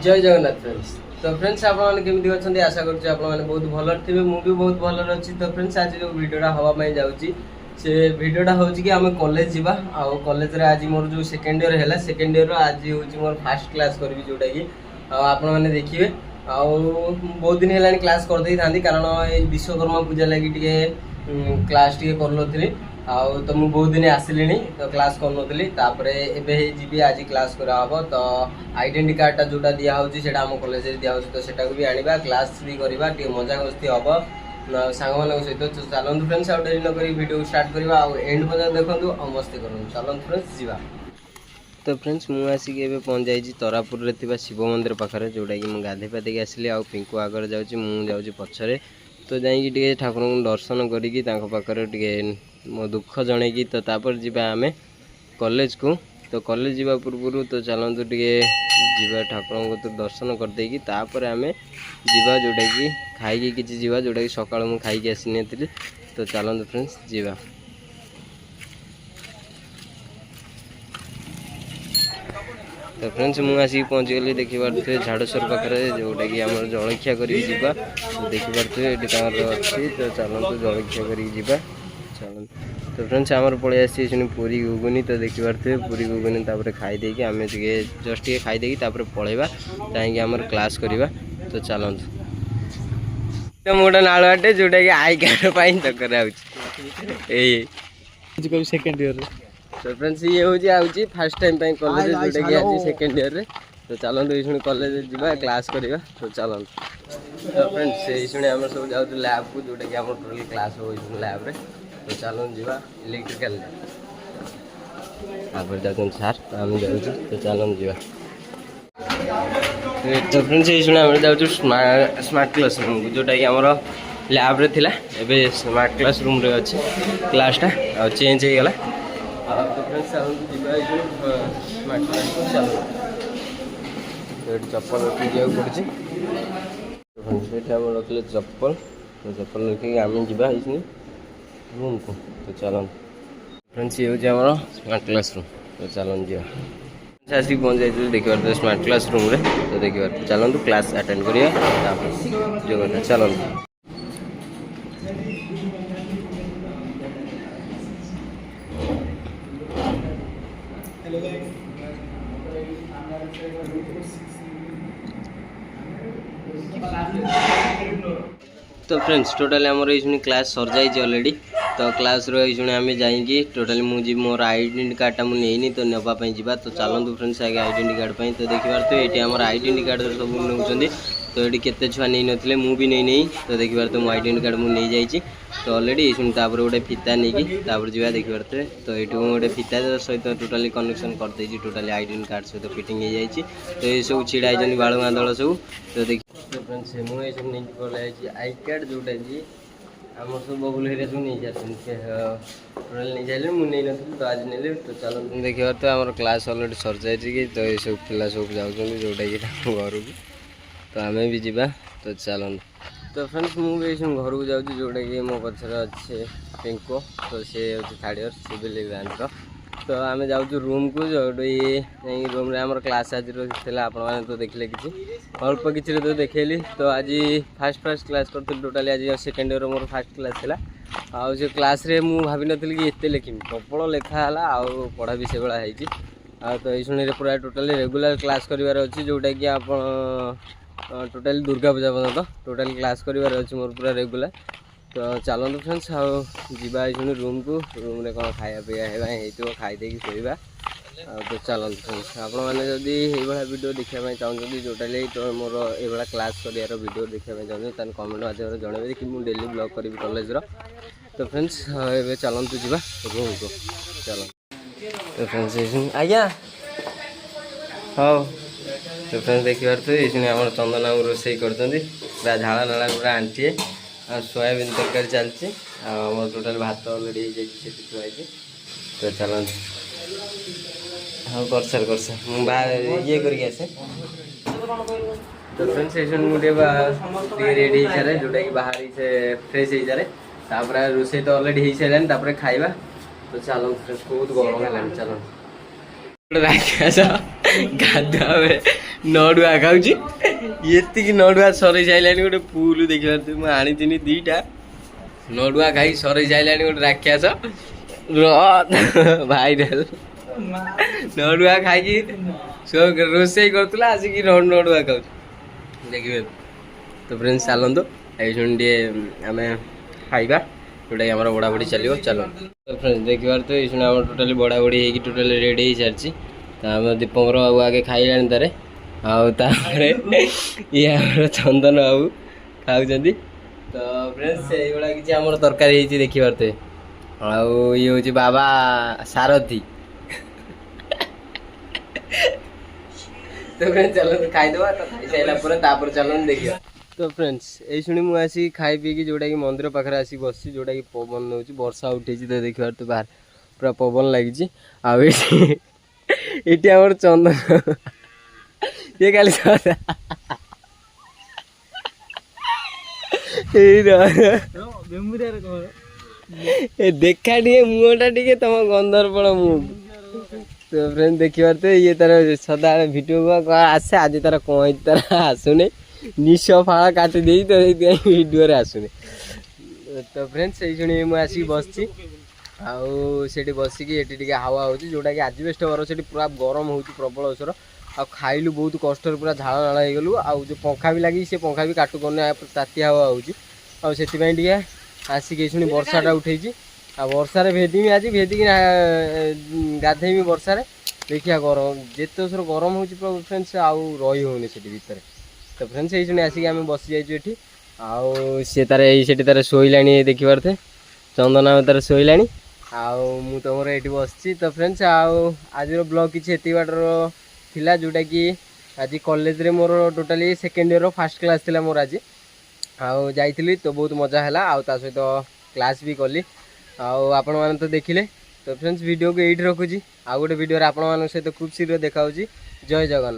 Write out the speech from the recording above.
जय जगन्नाथ फ्रेंड्स। तो फ्रेंड्स आपमि अच्छे आशा करुँचे आप बहुत भल थे मुझे बहुत भल अच्छी। तो फ्रेंड्स आज जो वीडियोटा हवाई जाऊँगी से वीडियोटा हूँ कि आम कॉलेज जावा आउ कॉलेज रे आज मोर जो सेकेंड ईयर है सेकेंड ईयर आज हूँ मोर फास्ट क्लास करी जोटा कि आपण मैंने देखिए आउ बहुत दिन है क्लास करदे था कारण ये विश्वकर्मा पूजा लगी क्लास टे कर आउ तो मुझे बहुत दिन आसिली तो क्लास कर जी आज क्लास कराव तो आइडेंटी कार्डटा जोटा दिखाई आम कॉलेज दिखाई तो सेटा भी आने क्लास भी करवा मजा मस्ती हम सांग मान सहित तो चलते फ्रेंड्स आउ डेरी नक वीडियो स्टार्ट करवा एंड बजा देखो और मस्ती करूँ चलते फ्रेंड्स जा। तो फ्रेंड्स मुझे आसिक पहुँच जाइए तरापुर शिव मंदिर पाखे जोटा कि गाधे पाधे आसली आ पिंकु आगे जाऊँगी पछरे तो जाइए ठाकुर को दर्शन करी मो दुख जनईकी तो तापर जी आम कॉलेज को तो कॉलेज जावा पूर्व तो चलतु टे ठाकुर को दर्शन करदेकी तापर आम जीवा जोटा कि खाई किसी जीवा जोटा कि सकाल मुझे खाई आसी नी तो चलतु फ्रेंड्स जीवा। तो फ्रेंड्स मुझे आसिक पहुँची गली देखिए झाड़सर पाखे जोटा कि आम जलखिया कर देखिए ये अच्छी तो चलतु जलखिया कर चल। तो फ्रेंड्स आमर पलि आसी पूरी घुगुनी तो देखिए पूरी घुगुनी खाईदे आम जस्ट ये खाईदे पलैबा कहीं आम क्लास करवा तो चलतु। तो मोटा नाड़ुआटे जोटा कि आई कार्ड दरकार सेकेंड ईयर तो फ्रेंड्स ये हूँ फास्ट टाइम कॉलेज जोटा कि आज सेकेंड ईयर तो चलतु ये कॉलेज जा क्लास करवा तो चलतु। तो फ्रेंड्स ये आम सब जाऊँ लैब को जोटा कि टोटल क्लास हो लैब रे तो चलो जीवा इलेक्ट्रिकल जाऊँ सार तो आम जाऊँ तो चलो जीवा। तो फ्रेंड्स ये आम जाऊँ स्मार्ट क्लास रूम को जोटा कि आमर लैब रे थिला एबे स्मार्ट क्लास रूम रे अच्छे क्लासटा आ चेंज हो गला तो फ्रेंड्स जीवा स्मार्ट क्लास को चलो ये चप्पल रखी जाऊ पड़ी रखिले चप्पल तो चप्पल रखिए आम जीवा रूम को तो चलन फ्रेंड्स ये हूँ स्मार्ट क्लास रूम तो चलन जी आसिक पहुँच जाइए देखिए स्मार्ट क्लास रूम रे तो देखिए चलतु क्लास अटेंड करिए जो कथा चलतु। तो फ्रेंड्स टोटाली आमर ये क्लास सर जाइए ऑलरेडी तो क्लास आम जाइए टोटाली मुझे मोर आइडेंटी कार्डटा मुझे तो नापी जा तो चलतु फ्रेंड्स आगे आइडेंटी कार्ड पर तो देखिए ये आम आइडेंटी कार्ड सब नौ तो ये केते छुआ नहीं नथिले मु भी नहीं तो देखिए तो मो आइडेंटी कार्ड मुझे नहीं जाइए तो ऑलरेडी ये गोटे फिता नहीं जा देखिए तो ये गोटे फिता सहित टोटाली कनेक्शन करदे टोटाली आइडेंटी कार्ड सहित फिटिंग हो जाए तो ये सब छिड़ा होती बालुआ दल सब तो देखिए फ्रेंड्स मुझे सब नहीं पलि आई कार्ड जोटा कि आम सब बबुल हेरिया सब नहीं जाते टोटाल नहीं जाइए मुझे नहीं नी तो आज नहीं तो चलो देखिए तो आम क्लास अलरेडी सर जाए तो ये सब पिला सब जाऊँ जोटा कि घर को तो आम भी जीवा तो चलते। तो फ्रेंड्स मुझे घर को जाऊँ जोटा कि मो पचर अच्छे पिंको तो सी हूँ थर्ड ईयर सिविल ब्रांच तो आम जाऊँ रूम को जो ये रूम रे आम क्लास आज आपने तो देखले कि अल्प किसी तो देखली तो आज फास्ट क्लास करी टोटाली आज सेकेंड ईयर मोर फास्ट क्लास था आउ से क्लास रे मु भाभी नथिली कि एते लिखिमी प्रबल लेखा है आउ पढ़ा भी से भाया है तो ये पूरा टोटाली रेगुलर क्लास करार अच्छी जोटा कि आप टोटाली दुर्गा पूजा पर्यटन टोटाली क्लास करार अच्छी मोर पूरा रेगुलर तो चलतु फ्रेंड्स आउ जीवा रूम को रूम रे कौन खाया पीवा हो खाईदे शोवा तो चलतु फ्रेंड्स आपण मैंने जदि ये वीडियो देखापी चाहते टोटाली तो मोर ये क्लास करार वीडियो देखापी चाहते कमेंट माध्यम जनइबे कि मुझे डेली ब्लॉग करी कॉलेज तो फ्रेंड्स ये चलतु जीवा रूम को चल। तो फ्रेंड्स आज्ञा हाँ तो फ्रेंड्स देखिए तो ये आम चंदन रोसे कर पूरा झाड़ा नाड़ा पूरा आंटीए आ सोयाबीन तरकारी चलती आम टोटाल भात अलरेडी हो जाए तो चलते हाँ कर सर ये करके आसे तो फ्रेंड्स ये मुझे रेडी हो सारे जोटा कि बाहर से फ्रेश हो सारे रोसे तो अलरेडी हो सारे खाଇବା तो चलो फ्रेंड्स बहुत गरम है चलो गाधुआ ନଡ଼ୁଆ ଖାଉଛି ଏତିକି ନଡ଼ୁଆ ସରେଇ ସାରିଲାଣି ଗୋଟେ ଫୁଲ ଦେଖିପାରୁଥିବେ ମୁଁ ଆଣିଥିଲି ଦିଟା ନଡ଼ୁଆ ଖାଇ ସରେଇ ସାରିଲାଣି ଗୋଟେ ରାକ୍ଷସ ଭାଇରାଲ ନଡ଼ୁଆ ଖାଇକି ରୋଷେଇ କରୁଥିଲା ଆସିକି ନଡ଼ୁଆ ଖାଉଛି ଦେଖିବେ ତ ଫ୍ରେଣ୍ଡସ୍ ଚାଲନ୍ତୁ ଏଇ ଶୁଣି ଟିକେ ଆମେ ଖାଇବା ଯୋଉଟାକି ଆମର ବଢ଼ାବଢ଼ି ଚାଲିବ ଚାଲ ତ ଫ୍ରେଣ୍ଡସ୍ ଦେଖିପାରୁଥିବେ ଏଇ ଶୁଣି ଆମର ଟୋଟାଲି ବଢ଼ାବଢ଼ି ହେଇକି ଟୋଟାଲି ରେଡ଼ି ହେଇସାରିଛି ତ ଆମ ଦୀପଙ୍କର ଆଉ ଆଗେ ଖାଇଲାଣି ତାରେ ଆଉ ତାପରେ ଇଏ ଆମର ଚନ୍ଦନ ବାବୁ ଖାଉଛନ୍ତି ତ ଫ୍ରେଣ୍ଡସ୍ ସେଇଭଳିଆ କିଛି ଆମର ତରକାରୀ ହେଇଛି ଦେଖିପାରୁଥିବେ ଆଉ ଇଏ ହେଉଛି ବାବା ସାରଥୀ ତ ଫ୍ରେଣ୍ଡସ୍ ଚାଲନ୍ତୁ ଖାଇଦେବା ତ ଖାଇସାରିଲା ପରେ ତାପରେ ଚାଲନ୍ତୁ ଦେଖିବା ତ ଫ୍ରେଣ୍ଡସ୍ ଏଇ ଶୁଣି ମୁଁ ଆସିକି ଖାଇ ପିଇକି ଯେଉଁଟାକି ମନ୍ଦିର ପାଖରେ ଆସିକି ବସିଛି ଯେଉଁଟାକି ପବନ ନେଉଛି ବର୍ଷା ଉଠେଇଛି ତ ଦେଖିପାରୁଥିବେ ବାହାର ପୁରା ପବନ ଲାଗିଛି ଆଉ ଏଠି ଆମର ଚନ୍ଦନ ये खाली देखा टे मुहटा टे तुम गंधर्पण मुह तो फ्रेंड देखिए ये तार सदा भिडियो आसे आज तार कौन तार आसुने निश फाड़ा काटी दे तो भिडियो आसुने तो फ्रेंड्स से शुणी मुझे आसिक बसची आठ बसिकी टे हावा हो जोटा कि आजबेस्ट घर से पूरा गरम हो प्रबल असर आ खाइलु बहुत कष्ट पूरा झाड़ नाड़ हो गलु आ जो पंखा भी लगी से पंखा भी काटु करने ताती हवा हो आसिक शुणी वर्षाटा उठे आ वर्षार भेदमी आज भेदिक गाधेमी वर्षार देखिया गरम जिते सर गरम हो फ्रेंड्स आउ रही होनी से भितर तो फ्रेंड्स ये शुणी आसिक आम बसी जाइए आउ सी तार तार शोला देखिपारे चंदना तार शोला आउ तुमर ये बसची तो फ्रेंड्स आज ब्लॉग किसी एत बाटर थिला जोटा कि आज कॉलेज रे मोर totally second year first class थिला मोर आज जाइली तो बहुत मजा है सहित क्लास भी कली आपण मैंने तो देखिले तो फ्रेंड्स वीडियो को यही रखुची आउ गोटे वीडियो आपण मान सहित खूब शीघ्र देखा जय जगन्नाथ।